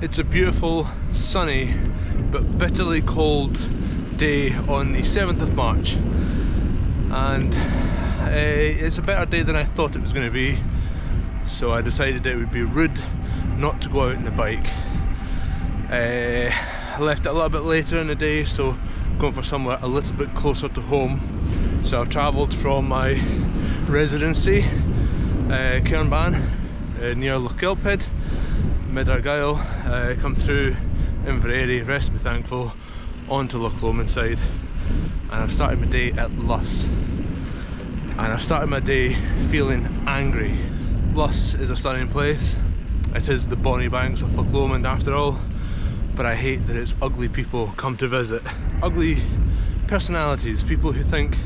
It's a beautiful, sunny, but bitterly cold day on the 7th of March. And it's a better day than I thought it was going to be. So I decided it would be rude not to go out on the bike. I left it a little bit later in the day, so I'm going for somewhere a little bit closer to home. So I've travelled from my residency, Cairnban, near Loch Lomond, Mid Argyll, come through Inveraray, rest be thankful, onto Loch Lomond side, and I've started my day at Luss. And I've started my day feeling angry. Luss is a stunning place. It is the bonny banks of Loch Lomond after all, but I hate that it's ugly people come to visit. Ugly personalities, people who think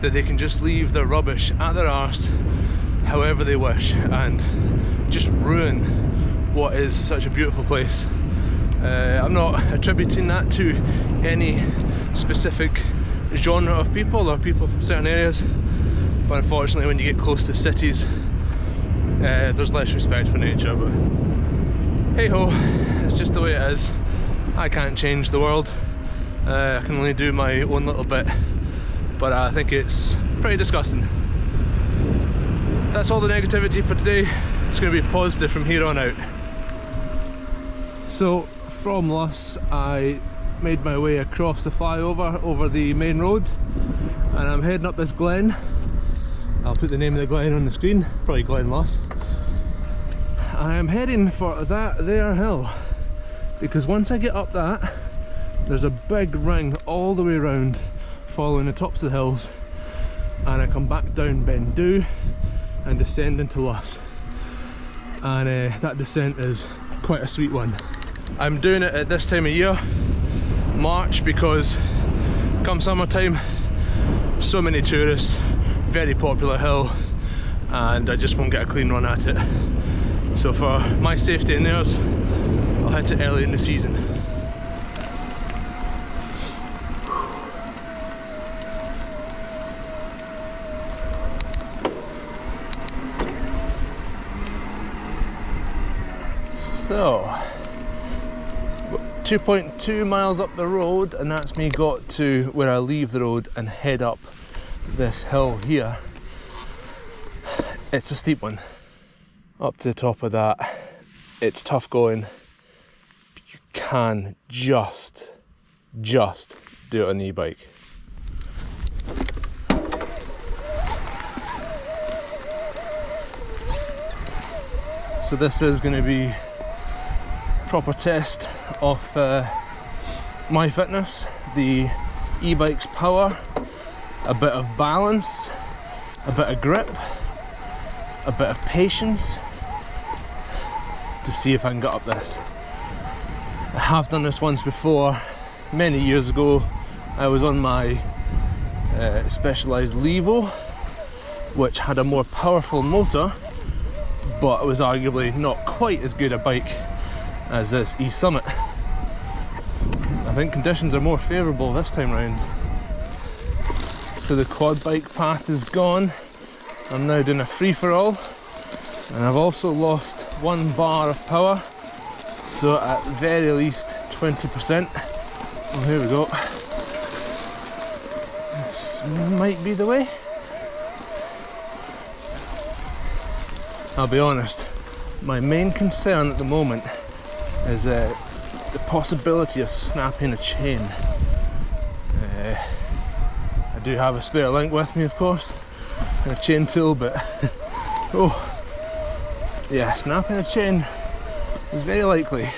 that they can just leave their rubbish at their arse however they wish and just ruin what is such a beautiful place. I'm not attributing that to any specific genre of people or people from certain areas, but unfortunately when you get close to cities there's less respect for nature. But hey ho, it's just the way it is. I can't change the world, I can only do my own little bit, but I think it's pretty disgusting. That's all the negativity for today. It's going to be positive from here on out. So from Luss I made my way across the flyover over the main road, and I'm heading up this glen. I'll put the name of the glen on the screen, probably Glen Luss. I am heading for that there hill, because once I get up that, there's a big ring all the way around following the tops of the hills, and I come back down Ben Duhb and descend into Luss. And that descent is quite a sweet one. I'm doing it at this time of year, March, because come summertime, so many tourists, very popular hill, and I just won't get a clean run at it. So for my safety and theirs, I'll hit it early in the season. So 2.2 miles up the road, and that's me got to where I leave the road and head up this hill here. It's a steep one. Up to the top of that, it's tough going. You can just do it on the e-bike. So this is going to be proper test of my fitness, the e-bike's power, a bit of balance, a bit of grip, a bit of patience, to see if I can get up this. I have done this once before, many years ago. I was on my Specialised Levo, which had a more powerful motor, but it was arguably not quite as good a bike as this Sommet. I think conditions are more favourable this time round. So the quad bike path is gone. I'm now doing a free-for-all, and I've also lost 1 bar of power, so at very least 20%. Oh, here we go. This might be the way. I'll be honest, my main concern at the moment is the possibility of snapping a chain. I do have a spare link with me, of course, and a chain tool, but oh yeah, snapping a chain is very likely.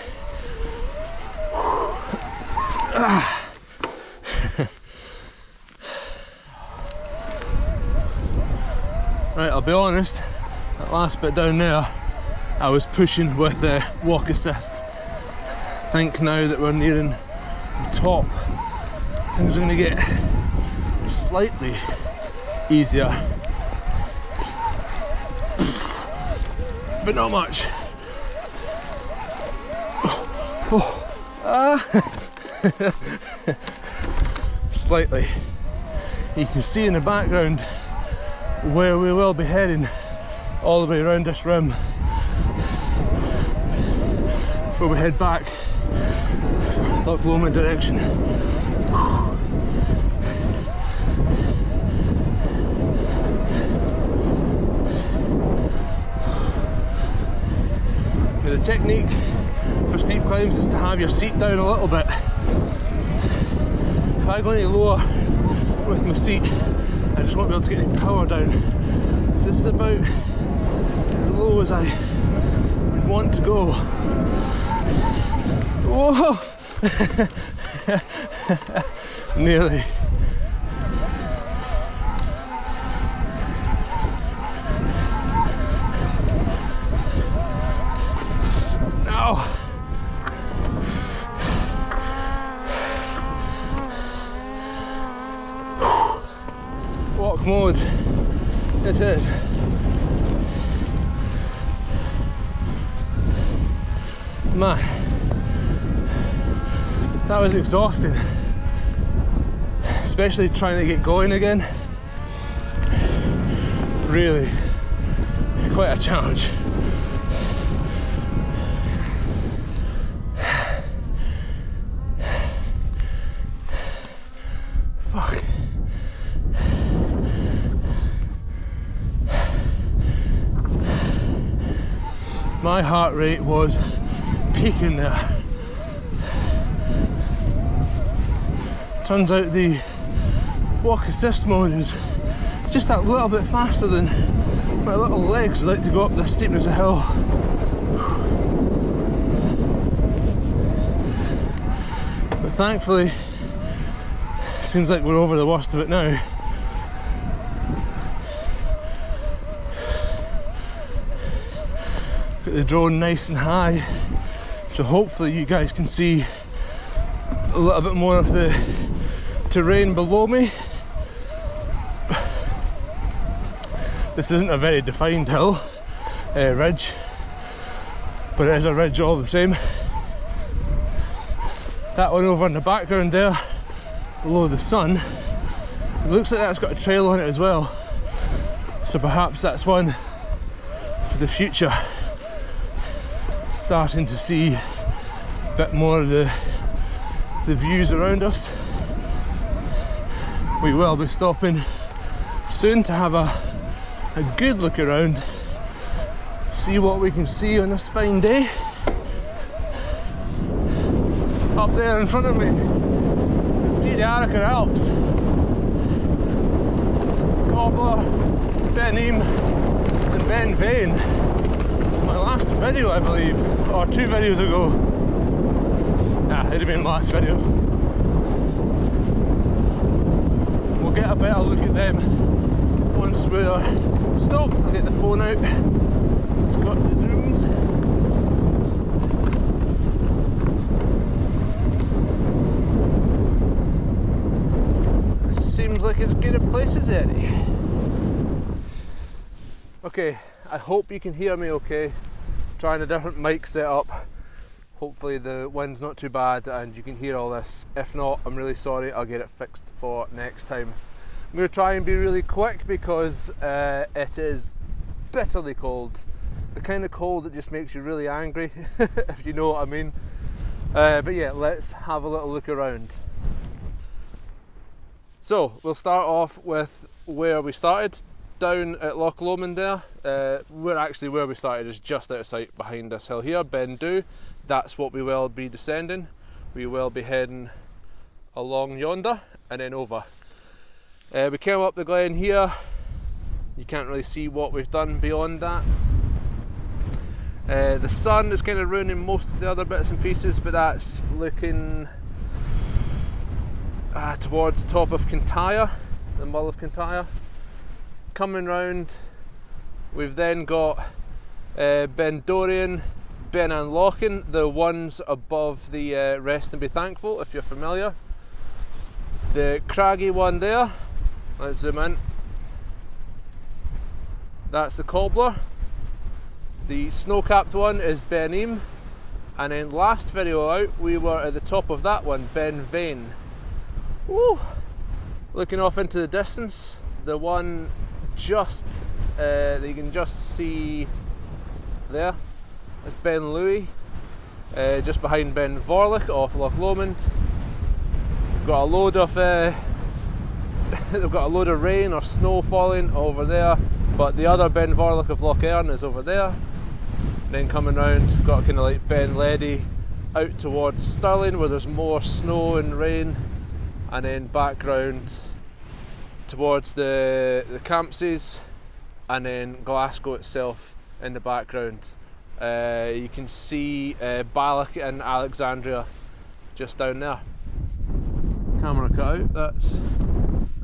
Right, I'll be honest, that last bit down there I was pushing with the walk assist. I think now that we're nearing the top, things are going to get slightly easier, but not much. Slightly. You can see in the background where we will be heading all the way around this rim. before we head back Loch Lomond direction. The technique for steep climbs is to have your seat down a little bit. If I go any lower with my seat, I just won't be able to get any power down. So this is about as low as I would want to go. Whoa! Nearly. Ow! Walk mode, it is. Man, that was exhausting, especially trying to get going again. Really, quite a challenge. Fuck. My heart rate was peaking there. Turns out the walk assist mode is just that little bit faster than my little legs like to go up the steepness of hill. But thankfully, it seems like we're over the worst of it now. Got the drone nice and high, so hopefully you guys can see a little bit more of the terrain below me. This isn't a very defined hill, ridge, but it is a ridge all the same. That one over in the background there, below the sun, it looks like that's got a trail on it as well, so perhaps that's one for the future. Starting to see a bit more of the views around us. We will be stopping soon to have a good look around, see what we can see on this fine day. Up there in front of me, you can see the Ebike Alps. Cobbler, Ben Duhb and Ben Vane. My last video, I believe, or 2 videos ago. Nah, it'd have been last video. We'll get a better look at them once we're stopped. I'll get the phone out. It's got the zooms. Seems like as good a place as any. Okay, I hope you can hear me okay. Trying a different mic setup. Hopefully the wind's not too bad and you can hear all this. If not, I'm really sorry, I'll get it fixed for next time. I'm going to try and be really quick because it is bitterly cold. The kind of cold that just makes you really angry, if you know what I mean. But yeah, let's have a little look around. So, we'll start off with where we started, down at Loch Lomond there. Where we started is just out of sight behind this hill here, Ben Duhb. That's what we will be descending. We will be heading along yonder and then over. We came up the glen here. You can't really see what we've done beyond that. The sun is kind of ruining most of the other bits and pieces, but that's looking towards the top of Kintyre, the Mull of Kintyre. Coming round, we've then got Ben Duhb, Ben and Lochan, the ones above the Rest and Be Thankful, if you're familiar. The craggy one there, let's zoom in. That's the Cobbler. The snow-capped one is Ben Duhb, and then last video out we were at the top of that one, Ben Vane. Woo! Looking off into the distance, the one just that you can just see there is Ben Louis. just behind Ben Duhb off Loch Lomond. We've got a load of they've got a load of rain or snow falling over there, but the other Ben Duhb of Loch Earn is over there. And then coming round, we've got kind of like Ben Ledy out towards Stirling where there's more snow and rain, and then back round towards the Campsies, and then Glasgow itself in the background. You can see Balloch and Alexandria just down there. Camera cut out, that's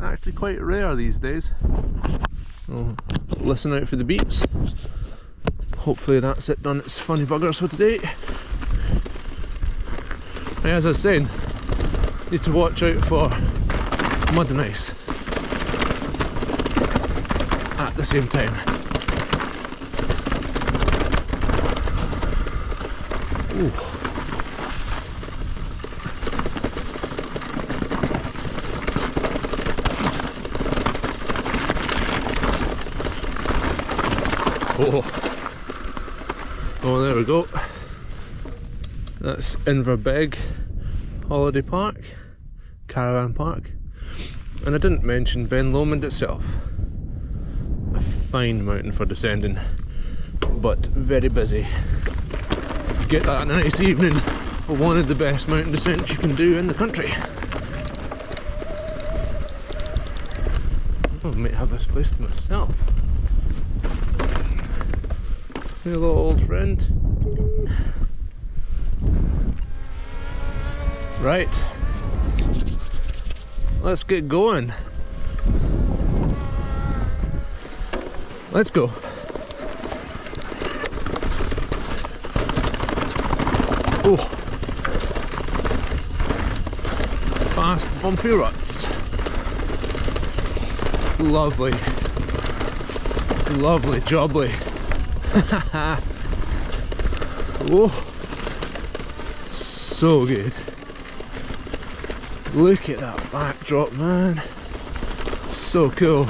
actually quite rare these days. I'll listen out for the beeps. Hopefully that's it done its funny buggers for today. As I was saying, need to watch out for mud and ice at the same time. Ooh. Oh, there we go. That's Ebike Holiday Park, Caravan Park. And I didn't mention Ben Lomond itself. A fine mountain for descending, but very busy. Get that on a nice evening for one of the best mountain descents you can do in the country. I might have this place to myself. Hello, old friend. Right, let's get going. Let's go. Oh, fast bumpy ruts. Lovely, lovely jobbly. Oh, so good. Look at that backdrop, man. So cool.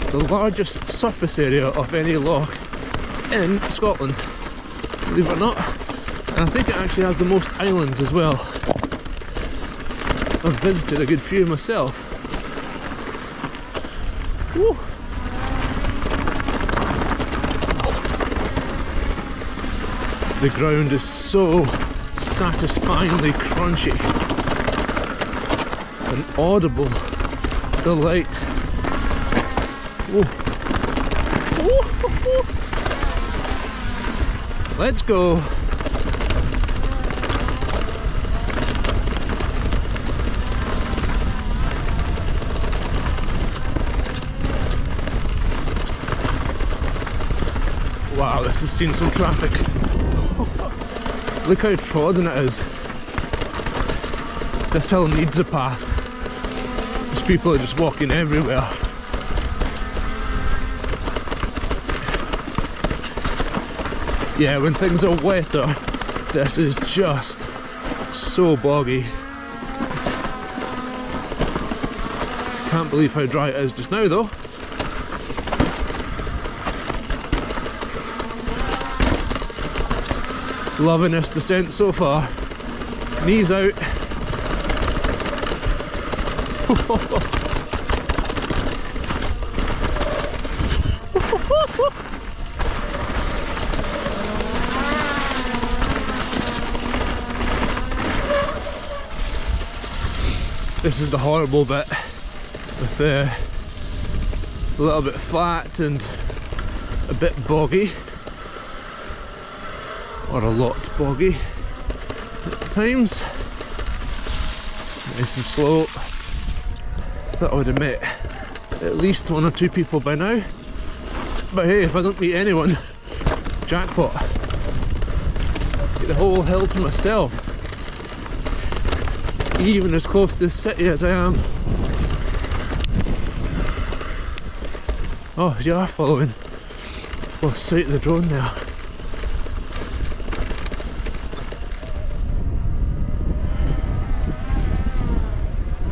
The largest surface area of any loch in Scotland, believe it or not. And I think it actually has the most islands as well. I've visited a good few myself. Woo. The ground is so satisfyingly crunchy. An audible delight. Whoa. Whoa. Let's go. Wow, this has seen some traffic. Look how trodden it is. This hill needs a path. These people are just walking everywhere. Yeah, when things are wetter, this is just so boggy. Can't believe how dry it is just now though. Loving this descent so far. Knees out. This is the horrible bit, with a little bit flat and a bit boggy. Or a lot boggy at times. Nice and slow. Thought I would have met at least one or two people by now. But hey, if I don't meet anyone, jackpot. Get the whole hill to myself. Even as close to the city as I am. Oh, you are following. Lost sight of the drone there.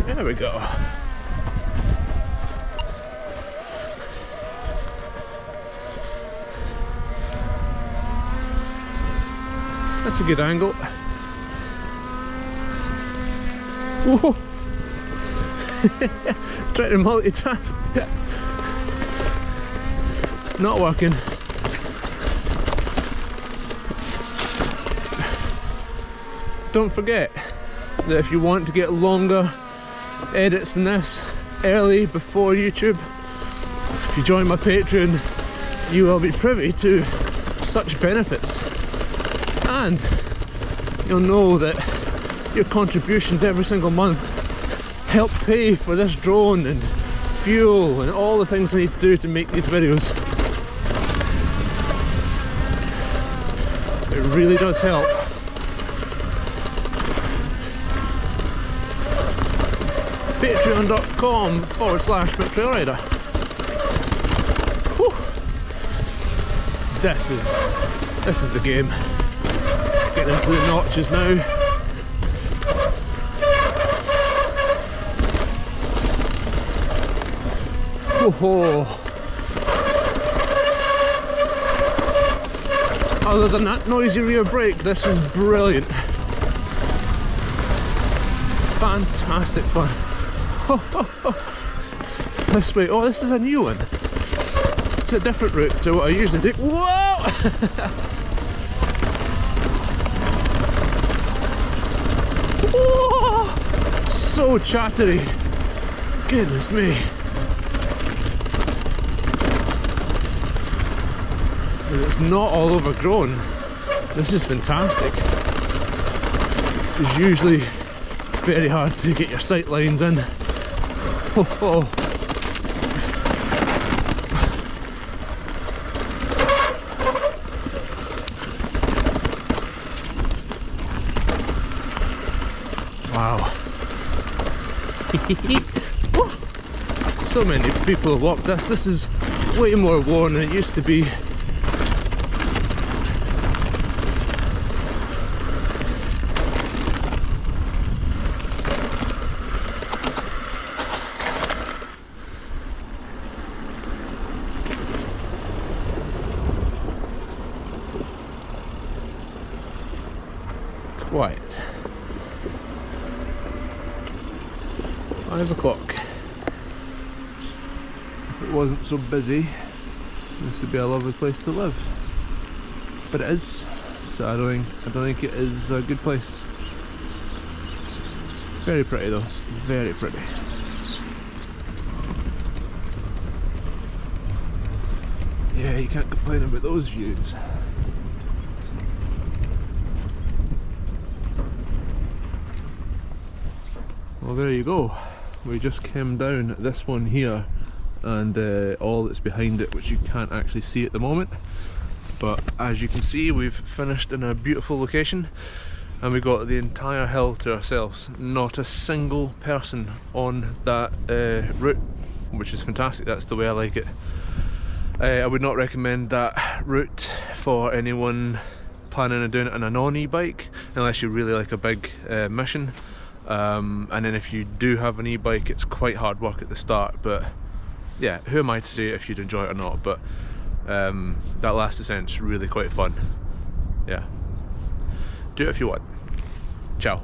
There we go. That's a good angle. Whoa! Trying to multitask. Not working. Don't forget that if you want to get longer edits than this early before YouTube, if you join my Patreon, you will be privy to such benefits, and you'll know that your contributions every single month help pay for this drone and fuel and all the things I need to do to make these videos. It really does help. Patreon.com/BigTrailRider. This is the game. Getting into the notches now. Whoa. Other than that noisy rear brake, this is brilliant. Fantastic fun. This way. Oh, this is a new one. It's a different route to what I usually do. Whoa! Whoa! So chattery. Goodness me. It's not all overgrown. This is fantastic. It's usually very hard to get your sight lines in. Oh. Wow. So many people have walked this. This is way more worn than it used to be. Quiet. 5 o'clock. If it wasn't so busy, this would be a lovely place to live. But it is, so I don't think it is a good place. Very pretty though, very pretty. Yeah, you can't complain about those views. Well, there you go. We just came down this one here, and all that's behind it, which you can't actually see at the moment. But as you can see, we've finished in a beautiful location, and we got the entire hill to ourselves. Not a single person on that route, which is fantastic. That's the way I like it. I would not recommend that route for anyone planning on doing it on a non-e-bike, unless you really like a big mission. And then if you do have an e-bike, it's quite hard work at the start, but yeah, who am I to say if you'd enjoy it or not. But that last descent's really quite fun. Yeah, do it if you want. Ciao.